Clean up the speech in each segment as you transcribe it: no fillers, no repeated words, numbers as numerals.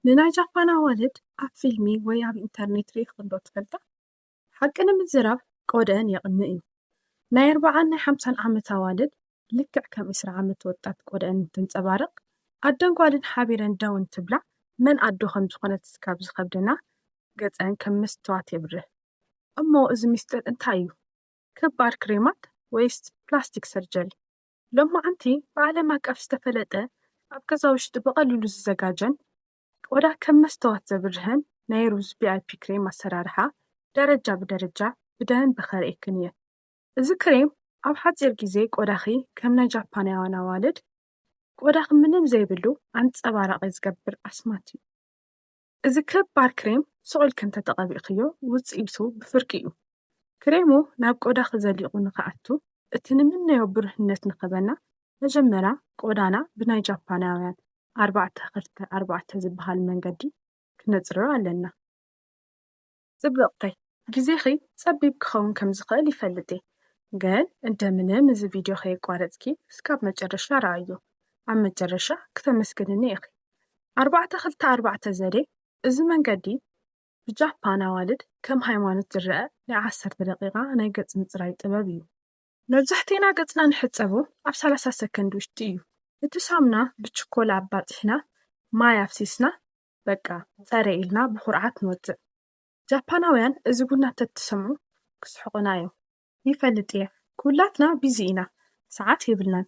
ንናይ ጃፓን ኣዋልድ ኣብ ፊልሚ ወይ ኣብ ኢንተርኔት ሪኢኹም ዶ ትፈልጣ? ሓቂ ንምዝራብ ቆደአን የቕንዕ እዩ። ናይ 40 ናይ 50 ዓመት ኣዋልድ ልክዕ ከም 20 ዓመት ወጣት ቆደአን እንትንፀባረቕ ኣደን ጓልን ሓቢረን ደው እንትብላ መን ኣዶ ከም ዝኾነት ካብ ዝኸብደና ገፀን ከም መስትዋት የብርህ እሞ እዚ ምስጢር እንታይ እዩ? ክባር ክሬማት ወይስ ፕላስቲክ ሰርጀሪ? ሎማዓንቲ ብዓለም ኣቀፍ ዝተፈለጠ ኣብ ገዛ ውሽጢ ብቐሊሉ ዝዘጋጀን ቆዳ ከም መስተዋት ዘብርህን ናይ ሩዝ ቪአይፒ ክሬም ኣሰራርሓ ደረጃ ብደረጃ ብደንቢ በኸርየክን እየ። እዚ ክሬም ኣብ ሓፂር ግዜ ቆዳኺ ከም ናይ ጃፓናውያን ኣዋልድ ቆዳኺ ምንም ዘይብሉ ኣንፀባራቒ ዝገብር ኣስማት እዩ። እዚ ክባር ክሬም ስቑል ከም ተተቐቢእኽዮ ውፅኢቱ ብፍርቂ እዩ። ክሬሙ ናብ ቆዳኺ ዘሊቑ ንኽኣቱ እቲ ንምነዮ ብሩህነት ንኽበና መጀመርያ ቆዳና ብናይ ጃፓናውያን 4-2-4 ዝበሃል መንገዲ ክነፅርዮ ኣለና። ጽብቕተይ ግዜኺ ፀቢብ ክኸውን ከም ዝኽእል ይፈልጥ እየ። ግን እንደምንም እዚ ቪድዮ ከየቋረፅኪ እስካብ መጨረሻ ረኣዮ። ኣብ መጨረሻ ክተመስግንኒ ኢኺ። 4-2-4 ዘዴ እዚ መንገዲ ብጃፓን ኣዋልድ ከም ሃይማኖት ዝረአ ናይ 10 ደቂቓ ናይ ገጽ ምፅራይ ጥበብ እዩ። መብዛሕትአና ገጽና ንሕፀቦ ኣብ 30 ሰከንድ ውሽጢ እዩ። እቲ ሳሙና ብችኮላ ኣባፂሕና ማይ ኣፍሲስና በቃ ፀረይ ኢልና ብኹርዓት ንወፅእ። ጃፓናውያን እዚ ቡና እንተትሰምዑ ክስሕቑና እዮም። ይፈልጥ እየ ኩላትና ቢዚ ኢና፣ ሰዓት የብልናን።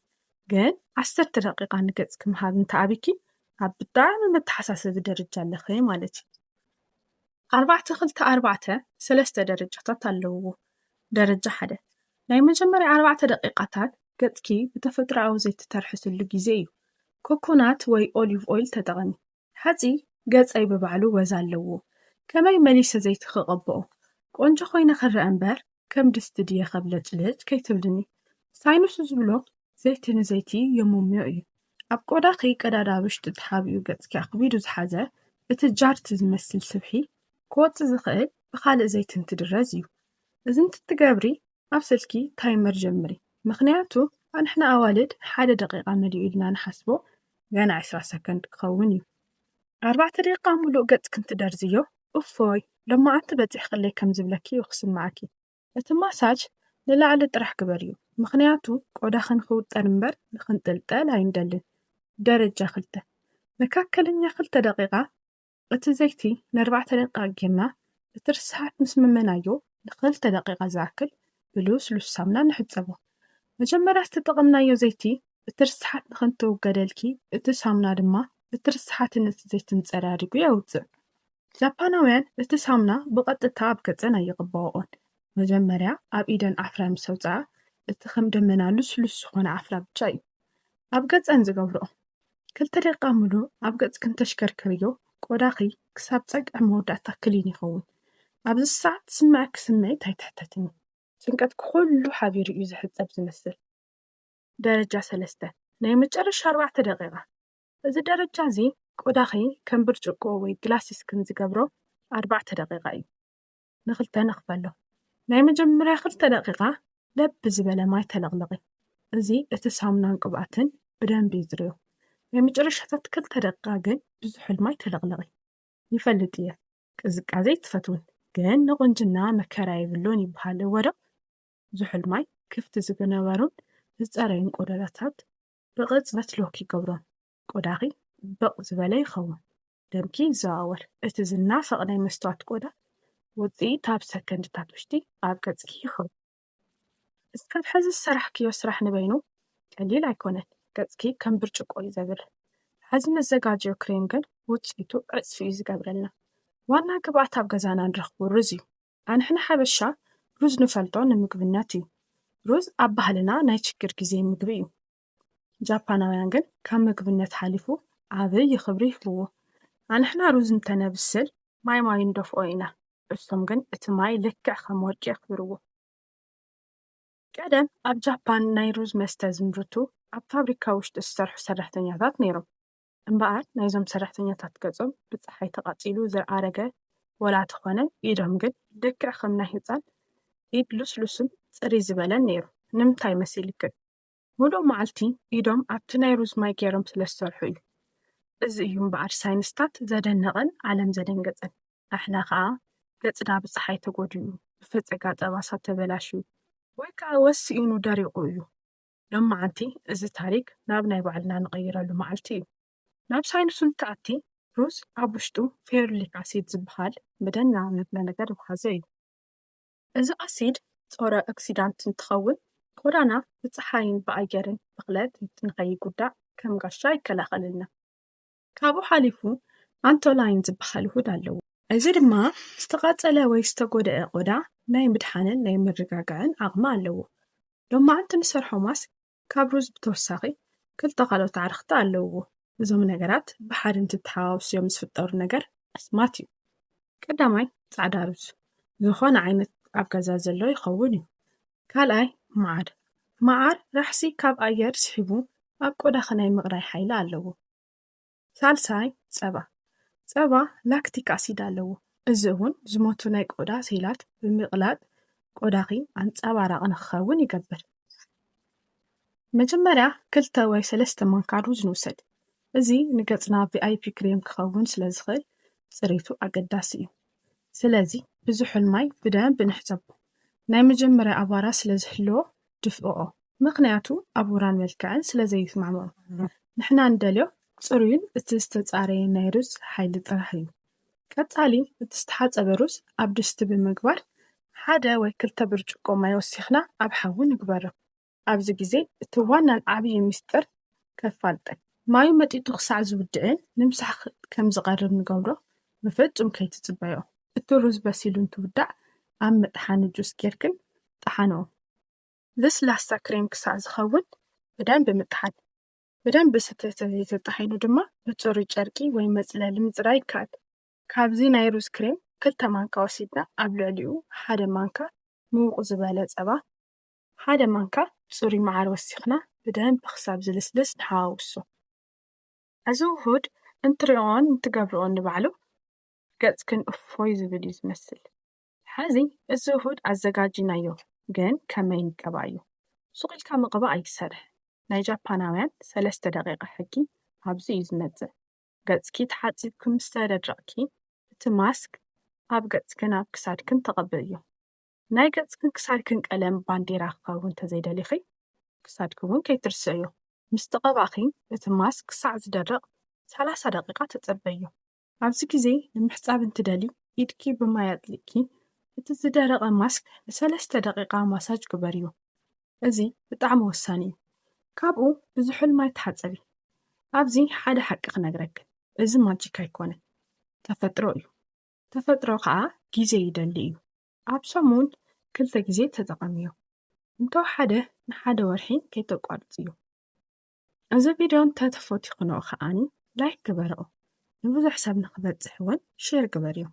ግን 10 ደቂቓ ንገጽ ክምሃብ እንተኣቢኪ ኣብ ብጣዕሚ መተሓሳሰቢ ደረጃ ኣለኸ ማለት እዩ። 4-2-4 3 ደረጃታት ኣለውዎ። ደረጃ 1 ናይ መጀመርያ 4 ደቂቓታት ገጽኪ ብተፈጥሮኣዊ ዘይቲ ተርሕስሉ ግዜ እዩ። ኮኮናት ወይ ኦሊቭ ኦይል ተጠቐሚ። ሓፂ ገፀይ ብባዕሉ ወዛ ኣለዎ። ከመይ መሊሰ ዘይቲ ክቐብኦ ቆንጆ ኮይነ ክረአ እምበር ከም ድስቲ ድየ ከብለጭልጭ ከይትብልኒ። ሳይንሱ ዝብሎ ዘይቲ ንዘይቲ የሙምዮ እዩ። ኣብ ቆዳኺ ቀዳዳ ውሽጢ ተሓቢኡ ገጽኪ ኣኽቢዱ ዝሓዘ እቲ ጃርት ዝመስል ስብሒ ክወፅእ ዝኽእል ብካልእ ዘይቲ እንትድረዝ እዩ። እዚ እንትትገብሪ ኣብ ስልኪ ታይመር ጀምሪ። ምክንያቱ ኣንሕና ኣዋልድ 1 ደቂቓ መሊኡ ኢልና ንሓስቦ ገና 20 ሰከንድ ክኸውን እዩ። 4 ደቂቓ ሙሉእ ገጽ ክንትደርዝዮ እፎይ ሎማዓንቲ በፂሕ ክለይ ከም ዝብለኪ ይኽስማዓኪ። እቲ ማሳጅ ንላዕሊ ጥራሕ ግበር እዩ። ምክንያቱ ቆዳኽን ክውጠር እምበር ንኽንጥልጠል ኣይንደልን። ደረጃ 2 መካከለኛ 2 ደቂቓ እቲ ዘይቲ ን4 ደቂቓ ጌርና እቲ ርስሓት ምስ መመናዮ ን2 ደቂቓ ዝኣክል ብልስሉስ ሳሙና ንሕፀቦ። መጀመርያ ዝተጠቐምናዮ ዘይቲ እቲ ርስሓት ንኽንትውገደልኪ እቲ ሳሙና ድማ እቲ ርስሓትን እቲ ዘይትን ፀራሪጉ የውፅእ። ጃፓናውያን እቲ ሳሙና ብቐጥታ ኣብ ገፀን ኣይቕብኦን። መጀመርያ ኣብ ኢደን ዓፍራ ምስ ኣውፅኣ እቲ ከም ደመና ልስሉስ ዝኾነ ዓፍራ ብቻ እዩ ኣብ ገፀን ዝገብርኦ። 2 ደቂቓ ሙሉእ ኣብ ገጽ ክንተሽከርክርዮ ቆዳኺ ክሳብ ፀግዒ መወዳእታ ክሊን ይኸውን። ኣብዚ ሰዓት ዝስምዐኪ ስምዒት ኣይትሕተትኒ። ጭንቀት ኩሉ ሓቢሩ እዩ ዝሕፀብ ዝመስል። ደረጃ 3 ናይ መጨረሻ 4 ደቂቓ እዚ ደረጃ እዚ ቆዳኺ ከም ብርጭቆ ወይ ግላስ ስክን ዝገብሮ 4 ደቂቓ እዩ። ንኽልተ ነኽፈሎ። ናይ መጀመርያ 2 ደቂቓ ለብ ዝበለ ማይ ተለቕልቒ። እዚ እቲ ሳሙናን ቅብኣትን ብደንቢ ይዝርዮ። ናይ መጨረሻታት 2 ደቂቓ ግን ብዝሑል ማይ ተለቕልቒ። ይፈልጥ እየ ቅዝቃዜ ትፈትውን ግን ንቁንጅና መከራ የብሎን ይበሃል እወ ዶ? ዝሑል ማይ ክፍቲ ዝነበሩን ዝፀረዩን ቆዳታት ብቕፅበት ሎክ ይገብሮም። ቆዳኺ በቕ ዝበለ ይኸውን። ደምኪ ይዘዋወር። እቲ ዝናፈቕ ናይ መስትዋት ቆዳ ውፅኢት ኣብ ሰከንድታት ውሽጢ ኣብ ገጽኪ ይኸውን። እስካብ ሕዚ ዝሰራሕክዮ ስራሕ ንበይኑ ቀሊል ኣይኮነን። ገጽኪ ከም ብርጭቆ እዩ ዘብርህ። ሕዚ መዘጋጀዮ ክሬም ግን ውፅኢቱ ዕፅፊ እዩ ዝገብረልና። ዋና ግብኣት ኣብ ገዛና ንረኽቦ ሩዝ እዩ። ኣንሕና ሓበሻ ሩዝ ንፈልጦ ንምግብነት እዩ። ሩዝ ኣብ ባህልና ናይ ችግር ግዜ ምግቢ እዩ። ጃፓናውያን ግን ካብ ምግብነት ሓሊፉ ዓብይ ክብሪ ይህብዎ። ኣንሕና ሩዝ እንተነብስል ማይ እንደፍኦ ኢና። እሶም ግን እቲ ማይ ልክዕ ከም ወርቂ የኽብርዎ። ቀደም ኣብ ጃፓን ናይ ሩዝ መስተ ዝምርቱ ኣብ ፋብሪካ ውሽጢ ዝሰርሑ ሰራሕተኛታት ነይሮም። እምበኣር ናይዞም ሰራሕተኛታት ገጾም ብፀሓይ ተቓፂሉ ዝኣረገ ወላ ተኾነ ኢዶም ግን ልክዕ ከም ናይ ህፃን ኢድ ልስሉስን ፅርይ ዝበለን ነይሩ። ንምንታይ መሲልክን? ሙሉእ መዓልቲ ኢዶም ኣብቲ ናይ ሩዝ ማይ ገይሮም ስለ ዝሰርሑ እዩ። እዚ እዩ እምበኣር ሳይንስታት ዘደነቐን ዓለም ዘደንገፀን። ኣሕና ከዓ ገጽና ብፀሓይ ተጎዲኡ ብፍፀጋ ጠባሳት ተበላሽዩ ወይ ከዓ ወሲኡኑ ደሪቑ እዩ። ሎማዓንቲ እዚ ታሪክ ናብ ናይ ባዕልና ንቕይረሉ መዓልቲ እዩ። ናብ ሳይንሱ እንተኣቲ ሩዝ ኣብ ውሽጡ ፌሩሊክ ኣሲድ ዝበሃል መደናቕ ንጥረ ነገር ዝሓዘ እዩ። እዚ ኣሲድ ጸረ ኦክሲዳንት እንትኸውን ቆዳና ብፀሓይን ብኣየርን ብኽለት ንኸይጉዳእ ከም ጋሻ ይከላኸለልና። ካብኡ ሓሊፉ አንቶላይን ዝበሃል ውሁድ ኣለዎ። እዚ ድማ ዝተቓጸለ ወይ ዝተጎድአ ቆዳ ናይ ምድሓንን ናይ ምርጋጋዕን ዓቕሚ ኣለዎ። ሎማዓንቲ ንሰርሖ ማስክ ካብ ሩዝ ብተወሳኺ ክልተ ካልኦት ኣዕርኽቲ ኣለውዎ። እዞም ነገራት ብሓደ እንትተሓዋውስዮም ዝፍጠሩ ነገር ኣስማት እዩ። ቀዳማይ ጻዕዳ ሩዝ ዝኾነ ዓይነት ኣብ ገዛ ዘሎ ይኸውን እዩ። ካልኣይ መዓር መዓር ራሕሲ ካብ ኣየር ስሒቡ ኣብ ቆዳኺ ናይ ምቕራይ ሓይሊ ኣለዎ። ሳልሳይ ጸባ ላክቲክ ኣሲድ ኣለዎ። እዚ እውን ዝሞቱ ናይ ቆዳ ሴላት ብምቕላጥ ቆዳኺ ኣንጸባራቒ ንክኸውን ይገብር። መጀመርያ 2 ወይ 3 ማንካ ሩዝ ንውሰድ። እዚ ንገጽና ቪአይፒ ክሬም ክኸውን ስለ ዝኽእል ጽሬቱ ኣገዳሲ እዩ። ስለዚ ብዙሑል ማይ ብደንብ ንሕዘቦ። ናይ መጀመርያ ኣቧራ ስለ ዝህልዎ ድፍኦ፣ ምክንያቱ ኣቦራን መልክዕን ስለ ዘይስማዕምዑ። ንሕና እንደልዮ ጽሩይን እቲ ዝተጻረየ ናይ ሩዝ ሓይሊ ጥራሕ እዩ። ቀጻሊ እቲ ዝተሓጸበ ሩዝ ኣብ ድስቲ ብምግባር 1 ወይ 2 ብርጭቆ ማይ ወሲኽና ኣብ ሓዊ ንግበሮ። ኣብዚ ግዜ እቲ ዋናን ዓብዪ ምስጢር ከፋልጠን ማዩ መጢጡ ክሳዕ ዝውድእን ንምሳሕ ከም ዝቐርብ ንገብሮ ብፍጹም ከይትጽበዮ። እቲ ሩዝ በሲሉ እንትውዳእ ኣብ መጥሓኒ ጁስ ጌርክን ጠሓንዎ። ለስላሳ ክሬም ክሳዕ ዝኸውን ብደንብ ምጥሓን። ብደንብ ተጣሒኑ ድማ ብጽሩይ ጨርቂ ወይ መጽለሊ ምጽራይ ይከኣል። ካብዚ ናይ ሩዝ ክሬም 2 ማንካ ወሲድና ኣብ ልዕሊኡ 1 ማንካ ምዉቕ ዝበለ ጸባ 1 ማንካ ጽሩይ መዓር ወሲኽና ብደንብ ክሳብ ዝልስልስ ንሓዋውሶ። እዚ ውሁድ እንትሪኦን እንትገብርኦን ንባዕሉ ገጽክን እፎይ ዝብል እዩ ዝመስል። ሕዚ እዚ ውሁድ ኣዘጋጂናዮ፣ ግን ከመይ ንቀባ እዩ? ሱቕ ኢልካ ምቕባእ ኣይሰርሕ። ናይ ጃፓናውያን 3 ደቂቓ ሕጊ ኣብዚ እዩ ዝመጽእ። ገጽኪ ተሓፂብኪ ምስ ተደረቕኪ እቲ ማስክ ኣብ ገጽክን ኣብ ክሳድክን ተቐብእ እዩ። ናይ ገጽክን ክሳድክን ቀለም ባንዴራ ክኸውን እንተዘይደሊኺ ክሳድክ እውን ከይትርስዕዮ። ምስ ተቐባእኺ እቲ ማስክ ክሳዕ ዝደርቕ 30 ደቂቓ ተጸበዮ። ኣብዚ ግዜ ንምሕጻብ እንትደሊ ኢድኪ ብማይ ኣጥሊቕኪ እቲ ዝደረቐ ማስክ ን3 ደቂቓ ማሳጅ ግበርዮ። እዚ ብጣዕሚ ወሳኒ እዩ። ካብኡ ብዙሑል ማይ ተሓጸቢ። ኣብዚ ሓደ ሓቂ ክነግረክ፣ እዚ ማጂክ ኣይኮነን፣ ተፈጥሮ እዩ። ተፈጥሮ ከዓ ግዜ ይደሊ እዩ። ኣብ ሰሙን 2 ግዜ ተጠቐምዮ። እንተወሓደ ን1 ወርሒ ከይተቋርጽ እዩ። እዚ ቪድዮ እንተተፈቲኹኖ ከዓኒ ላይክ ግበርኦ። ንብዙሕ ሰብ ንኽበጽሕ እውን ሼር ግበርዮ።